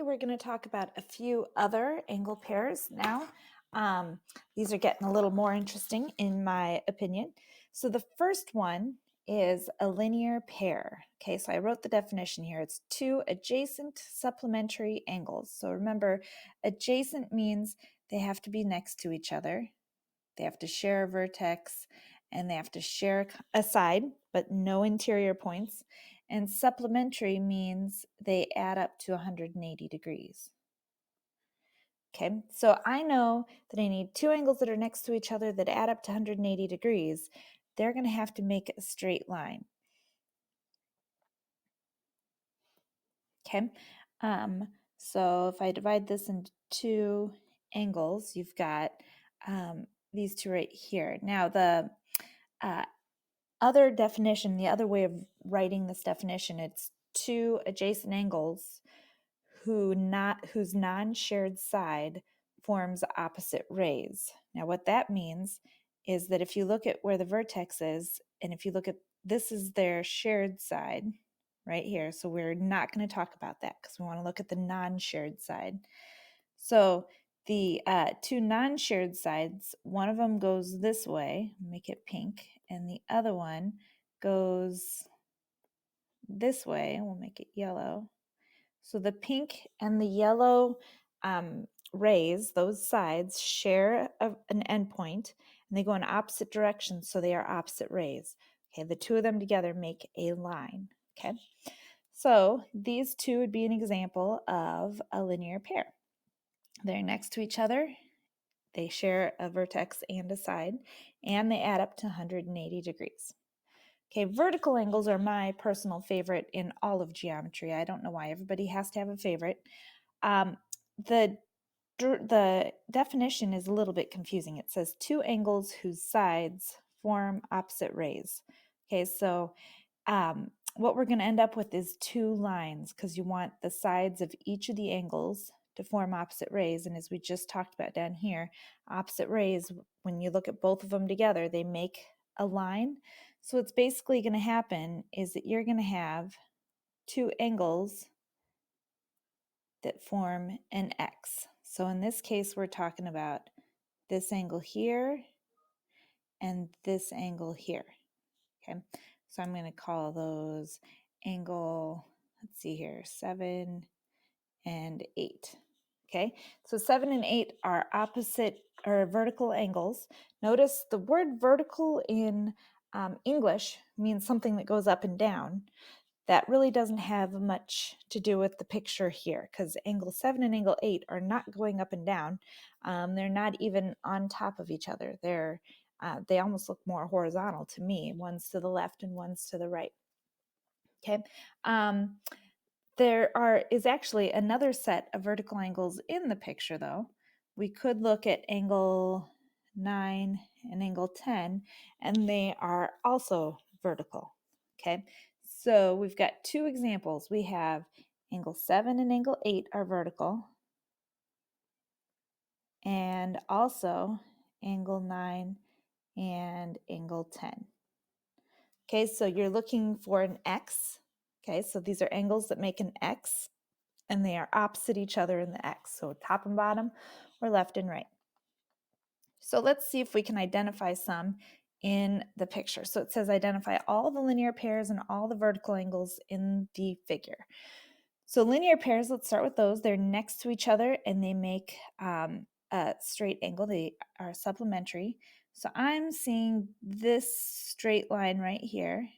Okay, we're going to talk about a few other angle pairs now. These are getting a little more interesting in my opinion. So the first one is a linear pair. Okay, so I wrote the definition here. It's two adjacent supplementary angles. So remember, adjacent means they have to be next to each other. They have to share a vertex and they have to share a side, but no interior points. And supplementary means they add up to 180 degrees. Okay, so I know that I need two angles that are next to each other that add up to 180 degrees. They're going to have to make a straight line. Okay, so if I divide this into two angles, you've got these two right here. Now the other definition, the other way of writing this definition, it's two adjacent angles whose non-shared side forms opposite rays. Now what that means is that if you look at where the vertex is, and if you look at this is their shared side right here, so we're not going to talk about that because we want to look at the non-shared side. So the two non-shared sides, one of them goes this way, make it pink, and the other one goes this way, we'll make it yellow. So the pink and the yellow rays, those sides, share an endpoint, and they go in opposite directions, so they are opposite rays. Okay, the two of them together make a line. Okay, so these two would be an example of a linear pair. They're next to each other, they share a vertex and a side, and they add up to 180 degrees. Okay, vertical angles are my personal favorite in all of geometry. I don't know why everybody has to have a favorite. The definition is a little bit confusing. It says two angles whose sides form opposite rays. Okay, so what we're going to end up with is two lines because you want the sides of each of the angles to form opposite rays. And as we just talked about down here, opposite rays, when you look at both of them together, they make a line. So what's basically going to happen is that you're going to have two angles that form an X. So in this case, we're talking about this angle here and this angle here. Okay, so I'm going to call those angle, let's see here, 7 and 8. Okay, so 7 and 8 are opposite or vertical angles. Notice the word vertical in English means something that goes up and down. That really doesn't have much to do with the picture here because angle 7 and angle 8 are not going up and down. They're not even on top of each other. They almost look more horizontal to me. One's to the left and one's to the right. Okay. There is actually another set of vertical angles in the picture though. We could look at angle 9 and angle 10 and they are also vertical. Okay, so we've got two examples. We have angle 7 and angle 8 are vertical, and also angle 9 and angle 10. Okay, so you're looking for an X. Okay, so these are angles that make an X, and they are opposite each other in the X, so top and bottom or left and right. So let's see if we can identify some in the picture. So it says identify all the linear pairs and all the vertical angles in the figure. So linear pairs, let's start with those. They're next to each other and they make a straight angle. They are supplementary. So I'm seeing this straight line right here.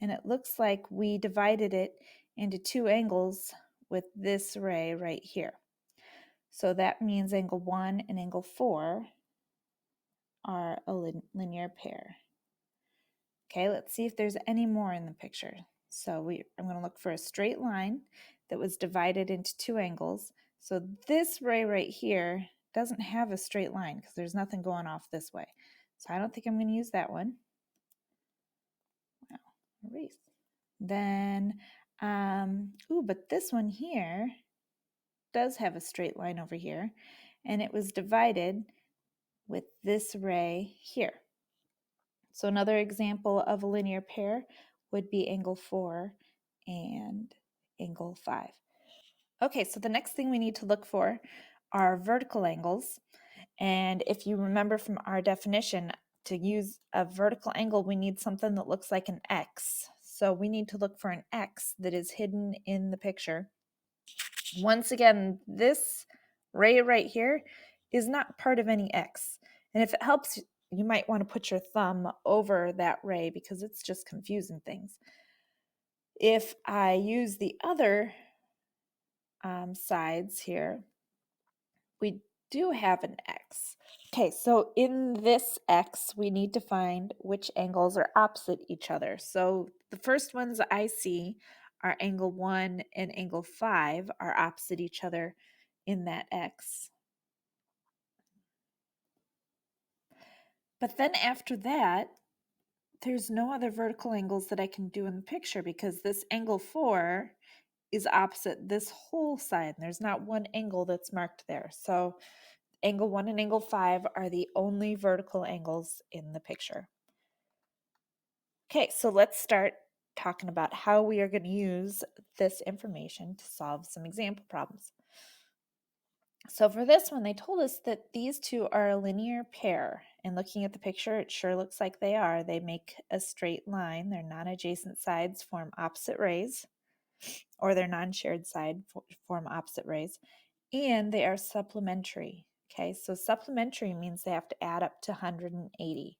And it looks like we divided it into two angles with this ray right here. So that means angle 1 and angle 4 are a linear pair. Okay, let's see if there's any more in the picture. So I'm going to look for a straight line that was divided into two angles. So this ray right here doesn't have a straight line because there's nothing going off this way. So I don't think I'm going to use that one. Wow, erase. Then, but this one here does have a straight line over here, and it was divided with this ray here. So another example of a linear pair would be angle 4 and angle 5. Okay, so the next thing we need to look for are vertical angles. And if you remember from our definition, to use a vertical angle, we need something that looks like an X. So we need to look for an X that is hidden in the picture. Once again, this ray right here is not part of any X. And if it helps, you might want to put your thumb over that ray because it's just confusing things. If I use the other sides here, we do have an X. Okay, so in this X, we need to find which angles are opposite each other. So the first ones I see are angle 1 and angle 5 are opposite each other in that X. But then after that, there's no other vertical angles that I can do in the picture because this angle 4 is opposite this whole side. And there's not one angle that's marked there. So angle 1 and angle 5 are the only vertical angles in the picture. Okay, so let's start talking about how we are going to use this information to solve some example problems. So for this one, they told us that these two are a linear pair. And looking at the picture, it sure looks like they are. They make a straight line. Their non-adjacent sides form opposite rays, or their non-shared side form opposite rays. And they are supplementary. Okay, so supplementary means they have to add up to 180.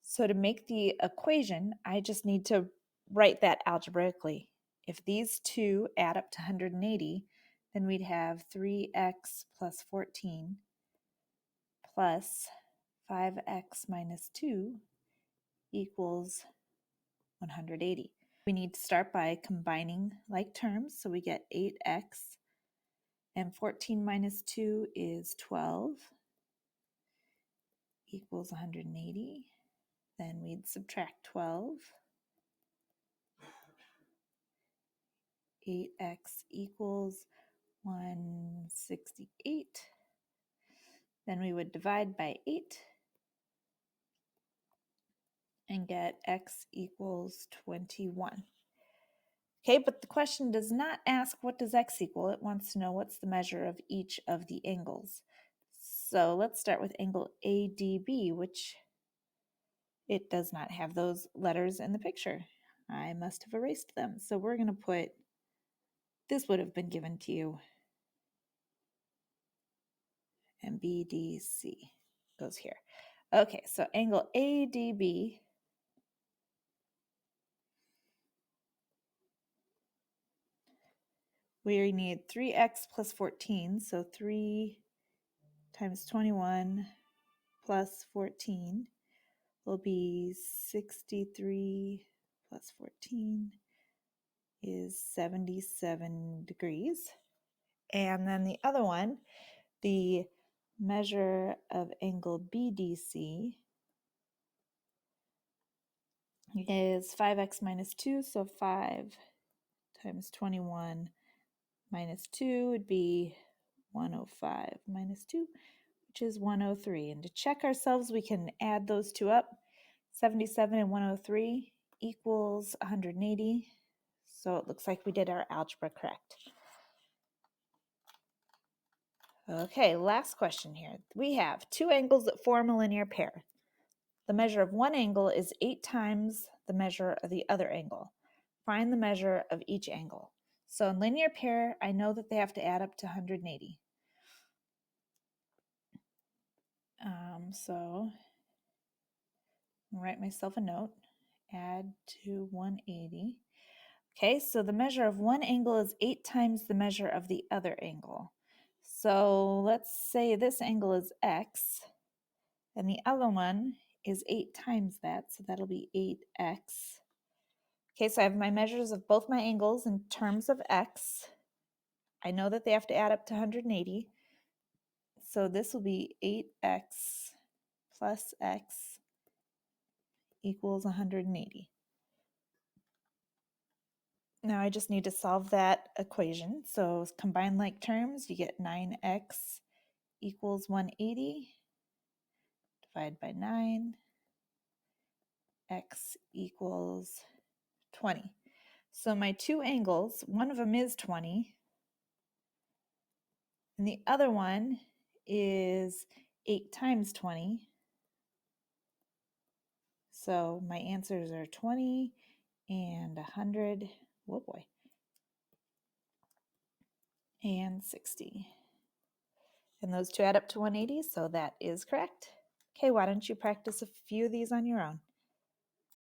So to make the equation, I just need to write that algebraically. If these two add up to 180, then we'd have 3x plus 14 plus 5x minus 2 equals 180. We need to start by combining like terms, so we get 8x, and 14 minus 2 is 12 equals 180. Then we'd subtract 12. 8x equals 168. Then we would divide by 8 and get x equals 21. Okay, but the question does not ask what does x equal. It wants to know what's the measure of each of the angles. So let's start with angle ADB, which it does not have those letters in the picture. I must have erased them. So we're going to put, this would have been given to you, and BDC goes here. Okay, so angle ADB we need 3x plus 14, so 3 times 21 plus 14 will be 63 plus 14 is 77 degrees. And then the other one, the measure of angle BDC is 5x minus 2, so 5 times 21 minus 2 would be 105 minus 2, which is 103. And to check ourselves, we can add those two up. 77 and 103 equals 180. So it looks like we did our algebra correct. Okay, last question here. We have two angles that form a linear pair. The measure of one angle is 8 times the measure of the other angle. Find the measure of each angle. So in linear pair, I know that they have to add up to 180. So I'll write myself a note, add to 180. Okay, so the measure of one angle is 8 times the measure of the other angle. So let's say this angle is x, and the other one is 8 times that, so that'll be 8x. Okay, so I have my measures of both my angles in terms of x. I know that they have to add up to 180. So this will be 8x plus x equals 180. Now I just need to solve that equation. So combine like terms, you get 9x equals 180. Divide by 9. X equals 20. So my two angles, one of them is 20. And the other one is 8 times 20. So my answers are 20 and 100, oh boy, and 60. And those two add up to 180, so that is correct. Okay, why don't you practice a few of these on your own?